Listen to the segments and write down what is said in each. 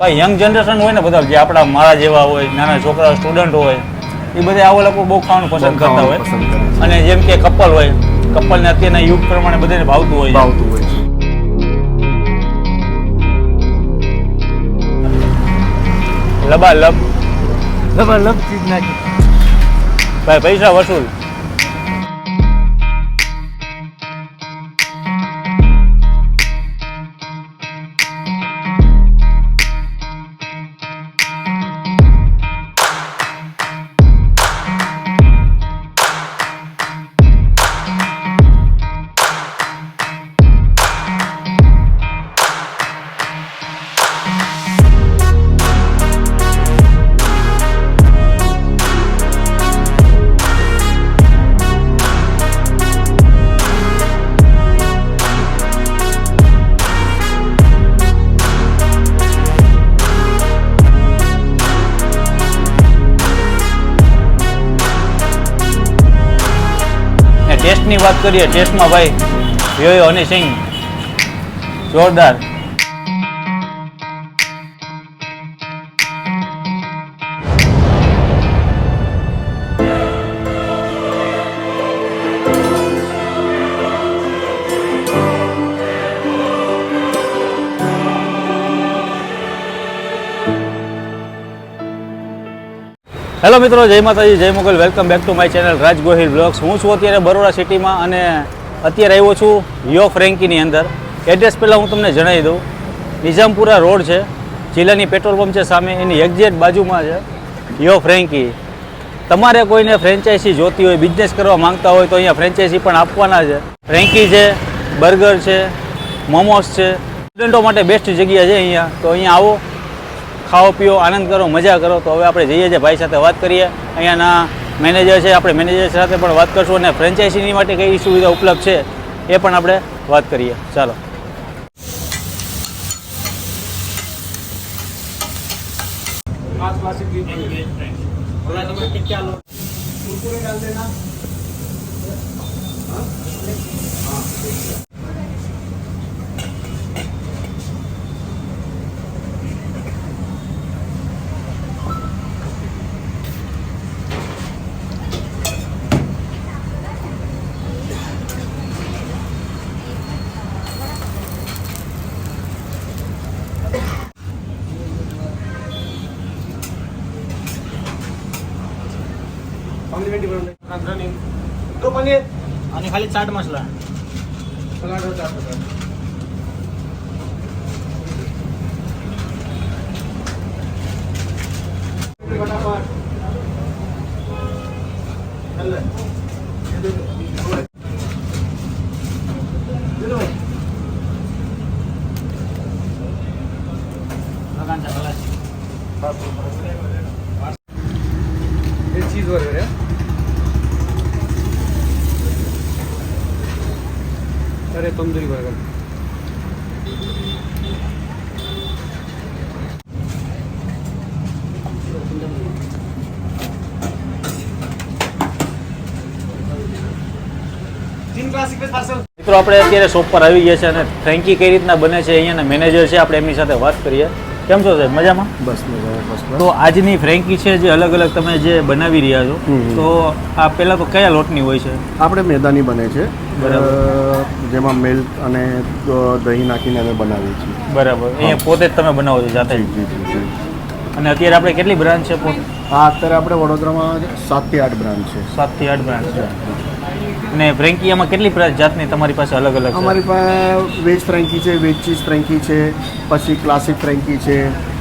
ભાઈ young generation હોય ને બધા જે આપણા મારા જેવા હોય, નાના છોકરા સ્ટુડન્ટ હોય, એ બધા આવા લોકો બહુ ખાવાનું પસંદ કરતા હોય. અને જેમ કે કપલ હોય, કપલને અત્યારના યુગ પ્રમાણે બધાને ભાવતું હોય. લબાલબ ચીજ નાખી ભાઈ, પૈસા વસૂલ. ટેસ્ટની વાત કરીએ, ટેસ્ટમાં ભાઈ યોયો હની સિંગ જોરદાર. હેલો મિત્રો, જય માતાજી, જય Mughal. Welcome back to my channel Raj Gohil blogs. હું છું અત્યારે બરોડા સિટીમાં અને અત્યારે આવ્યો છું યો ફ્રેન્કીની અંદર. એડ્રેસ પહેલાં હું તમને જણાવી દઉં. નિઝામપુરા રોડ છે, જિલ્લાની પેટ્રોલ પંપ છે સામે, એની એક્ઝેક્ટ બાજુમાં છે યો ફ્રેન્કી. તમારે કોઈને ફ્રેન્ચાઇઝી જોતી હોય, બિઝનેસ કરવા માંગતા હોય તો અહીંયા ફ્રેન્ચાઇઝી પણ આપવાના છે. ફ્રેન્કી છે, બર્ગર છે, મોમોસ છે. સ્ટુડન્ટો માટે બેસ્ટ જગ્યા છે અહીંયા. તો અહીંયા આવો, ખાઓ પીઓ, આનંદ કરો, મજા કરો. તો હવે આપણે જઈએ છીએ ભાઈ સાથે વાત કરીએ. અહીંયાના મેનેજર છે, આપણે મેનેજર સાથે પણ વાત કરશું અને ફ્રેન્ચાઇઝીની માટે કઈ સુવિધા ઉપલબ્ધ છે એ પણ આપણે વાત કરીએ. ચાલો. અને ખાલી ચાટ મસાલા चीज बर्गर है. अरे तंदूरी बर्गर. મિત્રો આપણે અત્યારે શોપ પર આવી ગયા છે અને ફ્રેન્કી કઈ રીતના બને છે અહીંયાના મેનેજર છે, આપણે એમની સાથે વાત કરીએ. કેમ છો સાહેબ, મજામાં? બસ મજામાં. તો આજની ફ્રેન્કી છે જે અલગ અલગ તમે જે બનાવી રહ્યા છો, તો આ પહેલા તો કયા લોટની હોય છે? આપણે મેદાની બને છે, જેમાં મિલ્ક અને દહીં નાખીને અમે બનાવીએ છીએ. બરાબર. અહીંયા પોતે જ તમે બનાવો છો જાતે? જી. અને અત્યારે આપણે કેટલી બ્રાન્ચ છે પોતે? હા, અત્યારે આપણે વડોદરામાં 7 થી 8 બ્રાન્ચ છે. 7 થી 8 બ્રાન્ચ છે. અને ફ્રેન્કીમાં કેટલી જાતની તમારી પાસે અલગ અલગ છે? અમારી પાસે વેજ ફ્રેન્કી છે, વેજ ચીઝ ફ્રેન્કી છે, પછી ક્લાસિક ફ્રેન્કી છે,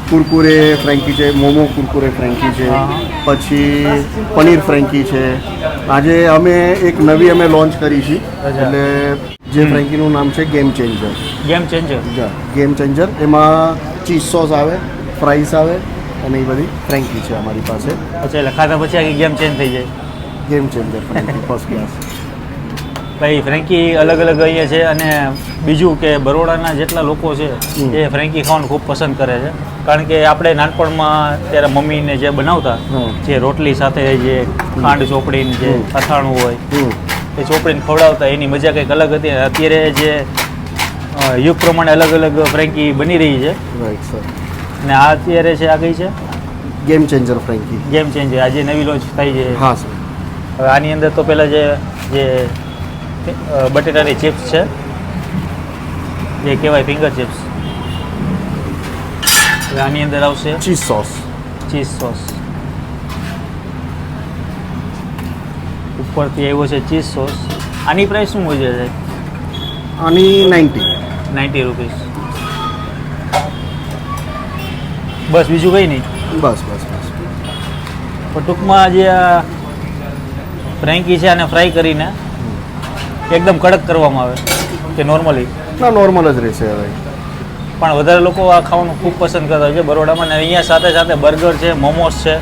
કુરકુરે ફ્રેન્કી છે, મોમો કુરકુરે ફ્રેન્કી છે, પછી પનીર ફ્રેન્કી છે. આજે અમે એક નવી અમે લોન્ચ કરી છે, એટલે જે ફ્રેન્કીનું નામ છે ગેમ ચેન્જર. Game changer. એમાં ચીઝ સોસ આવે, ફ્રાઈસ આવે અને એ બધી ફ્રેન્કી છે અમારી પાસે. અચ્છા, એટલે ખાતા પછી આખી ગેમ ચેન્જ થઈ જાય? Game changer frankie first class. ભાઈ ફ્રેન્કી અલગ અલગ અહીંયા છે. અને બીજું કે બરોડાના જેટલા લોકો છે એ ફ્રેન્કી ખાવાનું ખૂબ પસંદ કરે છે. કારણ કે આપણે નાનપણમાં ત્યારે મમ્મીને જે બનાવતા, જે રોટલી સાથે જે ખાંડ ચોપડીને જે અથાણું હોય એ ચોપડીને ખવડાવતા, એની મજા કંઈક અલગ હતી. અત્યારે જે યુગ પ્રમાણે અલગ અલગ ફ્રેન્કી બની રહી છે. Right sir. અને આ અત્યારે છે આ કઈ છે game changer frankie. Game change આજે નવી લોન્ચ થઈ છે. હા સર. હવે આની અંદર તો પહેલાં જે બટેટાની ચિપ્સ છે જે કહેવાય ફિંગર ચિપ્સ, હવે આની અંદર આવશે ચીઝ સોસ. Cheese sauce. ઉપરથી આવ્યો છે ચીઝ સોસ. આની પ્રાઇસ શું હોય છે? આની 90. 90 રૂપીસ. બસ બીજું કંઈ નહીં. બસ બસ બસ. પણ ટૂંકમાં જે આ ફ્રેન્કી છે આને ફ્રાય કરીને એકદમ કડક કરવામાં આવે કે નોર્મલી? ના, નોર્મલ જ રહેશે હવે. પણ વધારે લોકો આ ખાવાનું ખૂબ પસંદ કરતા હોય છે બરોડામાં. ને અહીંયા સાથે સાથે બર્ગર છે, મોમોસ છે,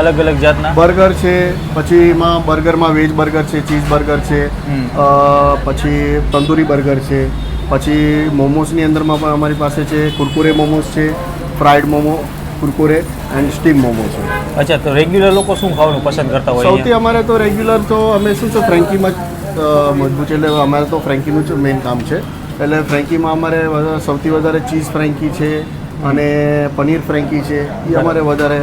અલગ અલગ જાતના બર્ગર છે. પછી એમાં બર્ગરમાં વેજ બર્ગર છે, ચીઝ બર્ગર છે, પછી તંદૂરી બર્ગર છે. પછી મોમોસની અંદરમાં પણ અમારી પાસે છે કુરકુરે મોમોસ છે, fried momo, Kurkure and steam momo છે. અચ્છા, તો રેગ્યુલર લોકો શું ખાવાનું પસંદ કરતા હોય? સૌથી અમારે તો રેગ્યુલર તો અમે શું છે ફ્રેન્કીમાં મજબૂત છે, એટલે અમારે તો ફ્રેન્કીનું જ મેઇન કામ છે. એટલે ફ્રેન્કીમાં અમારે સૌથી વધારે ચીઝ ફ્રેન્કી છે અને પનીર ફ્રેન્કી છે, એ અમારે વધારે.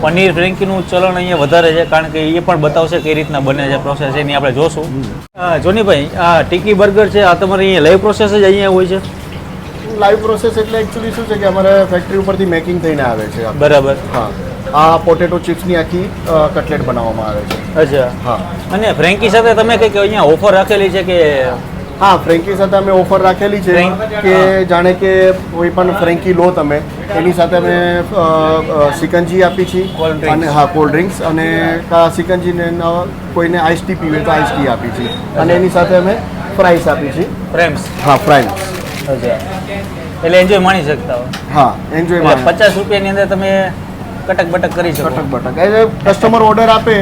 પનીર ફ્રેન્કીનું ચલણ અહીંયા વધારે છે કારણ કે એ પણ બતાવશે કઈ રીતના બને છે પ્રોસેસ, એની આપણે જોશું. જોનીભાઈ, આ ટીકી બર્ગર છે આ તમારે અહીંયા લાઈવ પ્રોસેસ જ અહીંયા હોય છે? લાઈવ પ્રોસેસ એટલે એકચ્યુઅલી શું છે કે અમારે ફેક્ટરી ઉપરથી મેકિંગ થઈને આવે છે. બરાબર. હા, આ પોટેટો ચિપ્સની આખી કટલેટ બનાવવામાં આવે છે. અચ્છા. હા. અને ફ્રેન્કી સાથે તમે કંઈક અહીંયા ઓફર રાખેલી છે કે? હા, ફ્રેન્કી સાથે અમે ઓફર રાખેલી છે કે જાણે કે કોઈ પણ ફ્રેન્કી લો તમે, એની સાથે અમે સિકંજી આપી છીએ. Cold drinks. અને હા, કોલ્ડ ડ્રિંક્સ અને સિકંજીને કોઈને આઈસ ટી પીવે તો આઈસ ટી આપી છીએ. અને એની સાથે અમે ફ્રાઈસ આપી છીએ. ફ્રેમ્સ. હા, ફ્રાઈસ. અચ્છા, એટલે એન્જોય માણી શકતા હો. હા, એન્જોય. 50 રૂપિયાની અંદર તમે કટક બટક કરી શકો. કટક બટક. એટલે કસ્ટમર ઓર્ડર આપે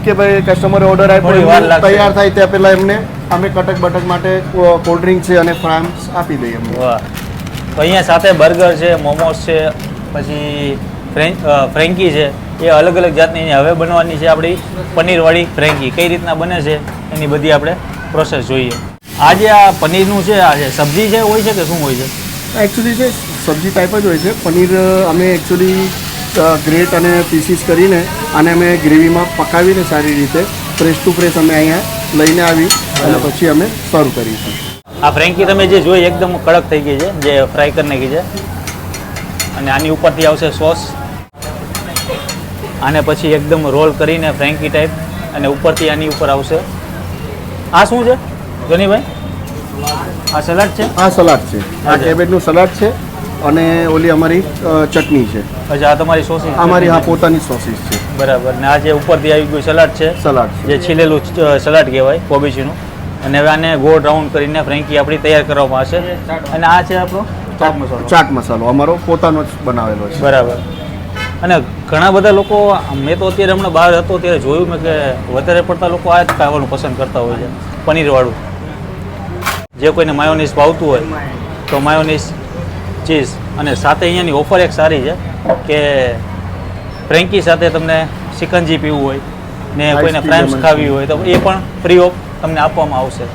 કે ભાઈ કસ્ટમરે ઓર્ડર થોડી વાર આપ્યો, લાગશે. તૈયાર થાય ત્યાં પહેલાં એમને અમે કટક બટક માટે કોલ્ડ ડ્રિંક છે અને ફ્રાઈસ આપી દઈએ અમને. વાહ. તો અહીંયા સાથે બર્ગર છે, મોમોસ છે, પછી ફ્રેન્કી છે, એ અલગ અલગ જાતની હવે બનવાની છે આપણી પનીરવાળી ફ્રેન્કી. કઈ રીતના બને છે એની બધી આપણે પ્રોસેસ જોઈએ. આ જે આ પનીરનું છે, આ જે સબ્જી છે હોય છે કે શું હોય છે? એકચ્યુઅલી છે સબ્જી ટાઈપ જ હોય છે. પનીર અમે એકચ્યુઅલી ગ્રેટ અને પીસીસ કરીને આને અમે ગ્રેવીમાં પકાવીને સારી રીતે ફ્રેશ ટુ ફ્રેશ અમે અહીંયા લઈને આવી અને પછી અમે સર્વ કરીશું. આ ફ્રેન્કી તમે જે જોઈ એકદમ કડક થઈ ગઈ છે, જે ફ્રાય કરી નાખી છે. અને આની ઉપરથી આવશે સોસ. આને પછી એકદમ રોલ કરીને ફ્રેન્કી ટાઈપ, અને ઉપરથી આની ઉપર આવશે આ શું છે જોનીભાઈ? આ સલાડ છે? આ સલાડ છે. આ કેબેજનું સલાડ છે અને ઓલી અમારી ચટણી છે. અચ્છા, આ તમારી સોસીસ? અમારી હા પોતાની સોસીસ છે. બરાબર. ને આ જે ઉપરથી આવી ગયું સલાડ છે, સલાડ છે જે છીલેલું સલાડ કહેવાય કોબીજીનું. અને હવે આને ગોળ રાઉન્ડ કરીને ફ્રેન્કી આપણી તૈયાર કરવામાં આવશે. અને આ છે આપણો ચાટ મસાલો. ચાટ મસાલો અમારો પોતાનો જ બનાવેલો છે. બરાબર. અને ઘણા બધા લોકો, મેં તો અત્યારે હમણાં બહાર હતો ત્યારે જોયું મેં કે વધારે પડતા લોકો આ જ ખાવાનું પસંદ કરતા હોય છે, પનીરવાળું. જે કોઈને માયોનીઝ ભાવતું હોય તો માયોનીઝ, ચીઝ. અને સાથે અહીંયાની ઓફર એક સારી છે કે ફ્રેન્કી સાથે તમને સિકંજી પીવું હોય ને કોઈને ફ્રેમ્સ ખાવી હોય તો એ પણ ફ્રી ઓફ તમને આપવામાં આવશે,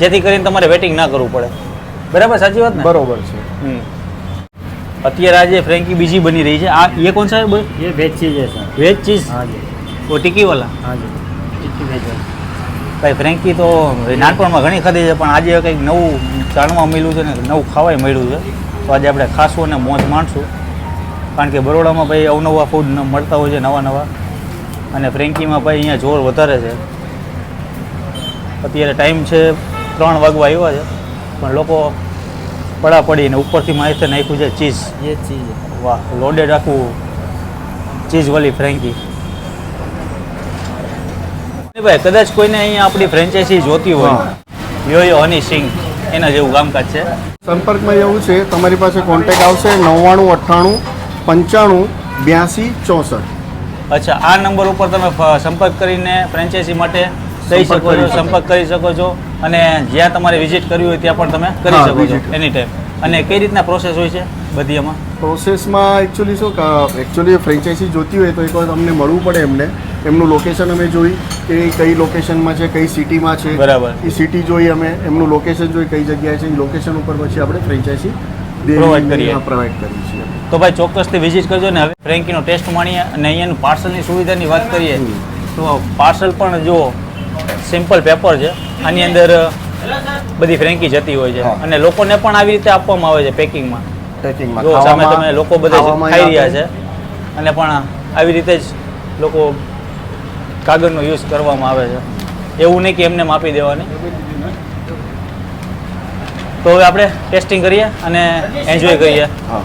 જેથી કરીને તમારે વેટિંગ ના કરવું પડે. બરાબર, સાચી વાત ને? બરોબર છે. અત્યારે આજે ફ્રેન્કી બીજી બની રહી છે. આ ये कौन सा है भाई? ये वेज चीज़ है सर। वेज चीज़? हाँ जी, वो टिक्की वाला? हाँ जी, टिक्की वेज है। ભાઈ ફ્રેન્કી તો નાનપણમાં ઘણી ખાધી છે, પણ આજે કંઈક નવું જાણવા મળ્યું છે ને નવું ખાવાય મળ્યું છે. તો આજે આપણે ખાશું અને મોજ માણશું, કારણ કે બરોડામાં ભાઈ અવનવા ફૂડ મળતા હોય છે, નવા નવા. અને ફ્રેન્કીમાં ભાઈ અહીંયા જોર વધારે છે. અત્યારે ટાઈમ છે 3 વાગવા આવ્યા છે, પણ લોકો પડા પડીને ઉપરથી માહિતી નાખ્યું છે ચીઝ. ये चीज़ है। વાહ, લોડેડ આખું ચીઝવાળી ફ્રેન્કી. ભાઈ કદાચ કોઈને અહીંયા આપણી ફ્રેન્ચાઇઝી જોતી હોય, યો હની સિંગ, એના જેવું કામકાજ છે. સંપર્કમાં એવું છે, તમારી પાસે કોન્ટેક્ટ આવશે 99 98 95 82 64. અચ્છા, આ નંબર ઉપર તમે સંપર્ક કરીને ફ્રેન્ચાઇઝી માટે લઈ શકો છો, સંપર્ક કરી શકો છો. અને જ્યાં તમારે વિઝિટ કરવી હોય ત્યાં પણ તમે કરી શકો છો એની ટાઈમ. અને કઈ રીતના પ્રોસેસ હોય છે બધી એમાં? પ્રોસેસમાં એકચ્યુઅલી શું એકચ્યુઅલી ફ્રેન્ચાઇઝી જોતી હોય તો એકવાર અમને મળવું પડે એમને. એમનું લોકેશન અમે જોઈ કે કઈ લોકેશનમાં છે, કઈ સિટીમાં છે. બરાબર. એ સિટી જોઈ અમે, એમનું લોકેશન જોઈ કઈ જગ્યાએ છે, એ લોકેશન ઉપર પછી આપણે ફ્રેન્ચાઇઝી પ્રોવાઈડ કરીએ છીએ. તો ભાઈ ચોક્કસથી વિઝિટ કરજો ને હવે ફ્રેન્કીનો ટેસ્ટ માણીએ. અને અહીંયાનું પાર્સલની સુવિધાની વાત કરીએ તો પાર્સલ પણ જો સિમ્પલ પેપર છે, આની અંદર બધી ફ્રેન્કી જતી હોય છે. હા. અને લોકોને પણ આવી રીતે આપવામાં આવે છે પેકિંગમાં. પેકિંગમાં જો સામે તમે લોકો બધા ખાવામાં ખાઈ રહ્યા આપે. છે અને પણ આવી રીતે જ લોકો કાગળનો યુઝ કરવામાં આવે છે. એવું નહીં કે એમને આપી દેવાની. તો હવે આપણે ટેસ્ટિંગ કરીએ અને એન્જોય કરીએ. હા.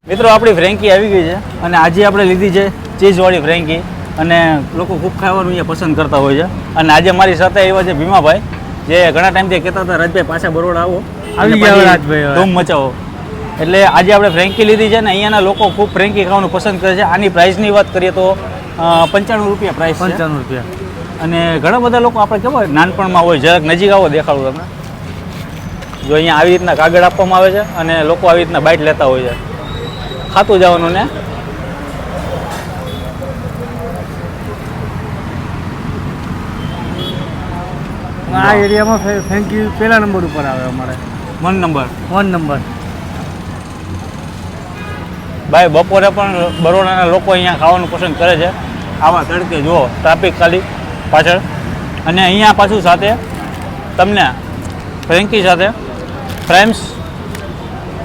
મિત્રો આપણી ફ્રેન્કી આવી ગઈ છે અને આજે આપણે લીધી છે ચીઝવાળી ફ્રેન્કી અને લોકો ખૂબ ખાવાનું અહીંયા પસંદ કરતા હોય છે. અને આજે મારી સાથે આવ્યા છે ભીમાભાઈ, જે ઘણા ટાઈમથી કહેતા હતા રાજભાઈ પાછા બરોડા આવો, આવી ગયા રાજભાઈ હવે. ધૂમ મચાવો. એટલે આજે આપણે ફ્રેન્કી લીધી છે ને અહીંયાના લોકો ખૂબ ફ્રેન્કી ખાવાનું પસંદ કરે છે. આની પ્રાઇસની વાત કરીએ તો 95 રૂપિયા પ્રાઇસ છે. 95 રૂપિયા. અને ઘણા બધા લોકો આપણે કેવા નાનપણમાં હોય, જરાક નજીક આવો દેખાડું તમને. જો અહીંયા આવી રીતના કાગળ આપવામાં આવે છે અને લોકો આવી રીતના બાઇટ લેતા હોય છે. ખાતું જવાનું ને આ એરિયામાં ફ્રેન્કી પહેલા નંબર ઉપર આવે અમારે. 1 નંબર. 1 નંબર. ભાઈ બપોરે પણ બરોડાના લોકો અહીંયા ખાવાનું પસંદ કરે છે. આવા તડકે જુઓ ટ્રાફિક ખાલી પાછળ. અને અહીંયા પાછું સાથે તમને ફ્રેન્કી સાથે ફ્રાઇમ્સ,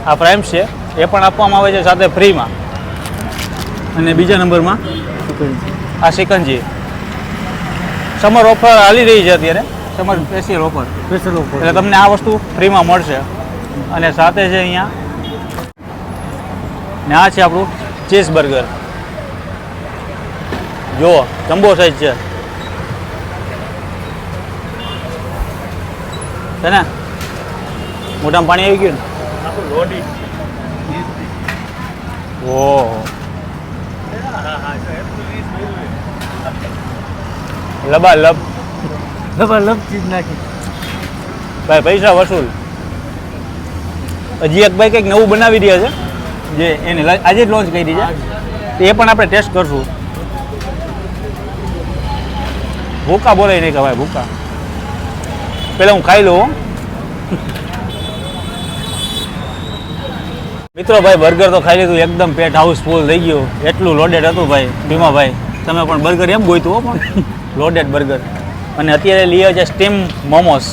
આ ફ્રાઇમ્સ છે એ પણ આપવામાં આવે છે સાથે ફ્રીમાં. અને બીજા નંબરમાં આ સિકંજી સમર ઓફર હાલી રહી છે અત્યારે, સમર સ્પેશિયલ ઓફર. સ્પેશિયલ ઉપર. એટલે તમને આ વસ્તુ ફ્રીમાં મળશે. અને સાથે છે અહીંયા ને આ છે આપણું ચીઝ બર્ગર. જુઓ જમ્બો સાઈઝ છે ને, મોઢામાં પાણી આવી ગયું ને. ઓહો, લબાલબ. લબાલબ ચીજ નાખી. ભાઈ પૈસા વસૂલ. હજી એક ભાઈ કંઈક નવું બનાવી રહ્યા છે, જે એને આજે જ લોન્ચ કરી છે. એ પણ આપણે ટેસ્ટ કરશું. ભૂકા બોલાય નહીં કે ભાઈ ભૂકા. પહેલાં હું ખાઈ લઉં. મિત્રો ભાઈ બર્ગર તો ખાઈ લીધું, એકદમ પેટ હાઉસફુલ થઈ ગયું. એટલું લોડેડ હતું ભાઈ ભીમાભાઈ. તમે પણ બર્ગર એમ ગોઈતું હો, પણ લોડેડ બર્ગર. અને અત્યારે લઈએ છે સ્ટીમ મોમોસ.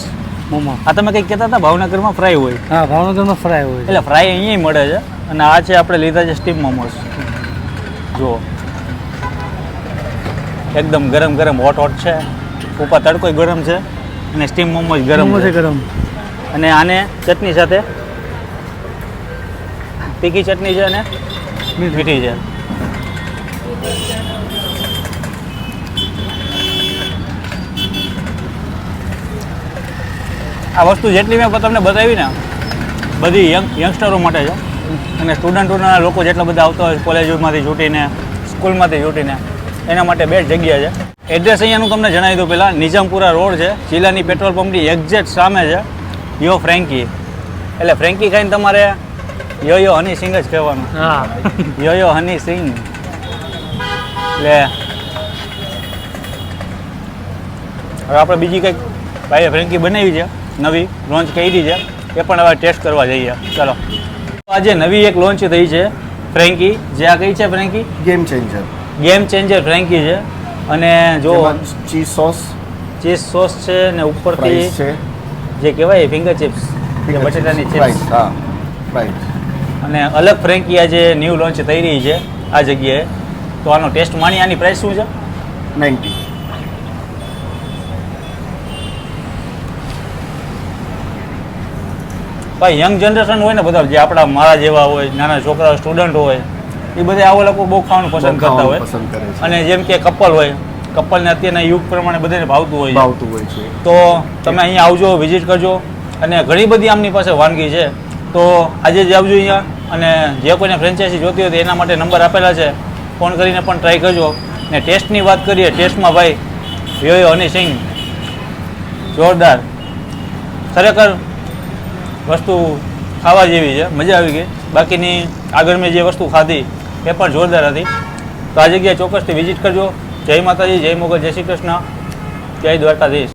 મોમો. આ તમે કંઈક કહેતા હતા ભાવનગરમાં ફ્રાય હોય, હા, ભાવનગરમાં ફ્રાય હોય. એટલે ફ્રાય અહીંયા મળે છે. અને આ છે આપણે લીધા છે સ્ટીમ મોમોસ. જુઓ એકદમ ગરમ ગરમ હોટ હોટ છે. ઉપર તડકોય ગરમ છે અને સ્ટીમ મોમોસ ગરમ મોમો છે છે. ગરમ. અને આને ચટણી સાથે તીખી ચટણી છે અને મીઠી છે. આ વસ્તુ જેટલી મેં તમને બતાવી ને બધી યંગસ્ટરો માટે છે. અને સ્ટુડન્ટોના લોકો જેટલા બધા આવતા હોય કોલેજોમાંથી છૂટીને, સ્કૂલમાંથી છૂટીને, એના માટે બેસ્ટ જગ્યા છે. એડ્રેસ અહીંયાનું તમને જણાવી દઉં. પહેલાં નિઝામપુરા રોડ છે, જિલ્લાની પેટ્રોલ પંપની એક્ઝેક્ટ સામે છે યો ફ્રેન્કી. એટલે ફ્રેન્કી ખાઈને તમારે યો હની સિંગ જ કહેવાનું. હા. યો હની સિંગ. એટલે હવે આપણે બીજી કંઈક ભાઈએ ફ્રેન્કી બનાવી છે, નવી લોન્ચ કરી છે, એ પણ હવે ટેસ્ટ કરવા જઈએ. ચાલો. આજે નવી એક લોન્ચ થઈ છે ફ્રેન્કી. જે આ કઈ છે frankie? Game changer. Game changer frankie છે. અને જો ચીઝ સોસ, ચીઝ સોસ છે ને ઉપરથી ફ્રાઈસ છે, જે કહેવાય ફિંગર ચિપ્સ, બટેટાની ફ્રાઈસ. ચિપ્સ. હા, ફ્રાઈસ. અને અલગ ફ્રેન્કી આજે ન્યૂ લોન્ચ થઈ રહી છે આ જગ્યાએ. તો આનો ટેસ્ટ માણી. આની પ્રાઇસ શું છે? 90. ભાઈ યંગ જનરેશન હોય ને બધા, જે આપણા મારા જેવા હોય, નાના છોકરા સ્ટુડન્ટ હોય, એ બધા આવા લોકો બહુ ખાવાનું પસંદ કરતા હોય. પસંદ કરે છે. અને જેમ કે કપલ હોય, કપલને અત્યારના યુગ પ્રમાણે બધાને ભાવતું હોય છે. ભાવતું હોય છે. તો તમે અહીંયા આવજો, વિઝિટ કરજો. અને ઘણી બધી આમની પાસે વાનગી છે. તો આજે જ આવજો અહીંયા. અને જે કોઈને ફ્રેન્ચાઇઝી જોતી હોય તો એના માટે નંબર આપેલા છે, ફોન કરીને પણ ટ્રાય કરજો. ને ટેસ્ટની વાત કરીએ, ટેસ્ટમાં ભાઈ યો હની સિંગ જોરદાર. ખરેખર વસ્તુ ખાવા જેવી છે, મજા આવી ગઈ. બાકીની આગળ મેં જે વસ્તુ ખાધી એ પણ જોરદાર હતી. તો આ જગ્યાએ ચોક્કસથી વિઝિટ કરજો. જય માતાજી, જય મોગલ, જય શ્રી કૃષ્ણ, જય દ્વારકાધીશ.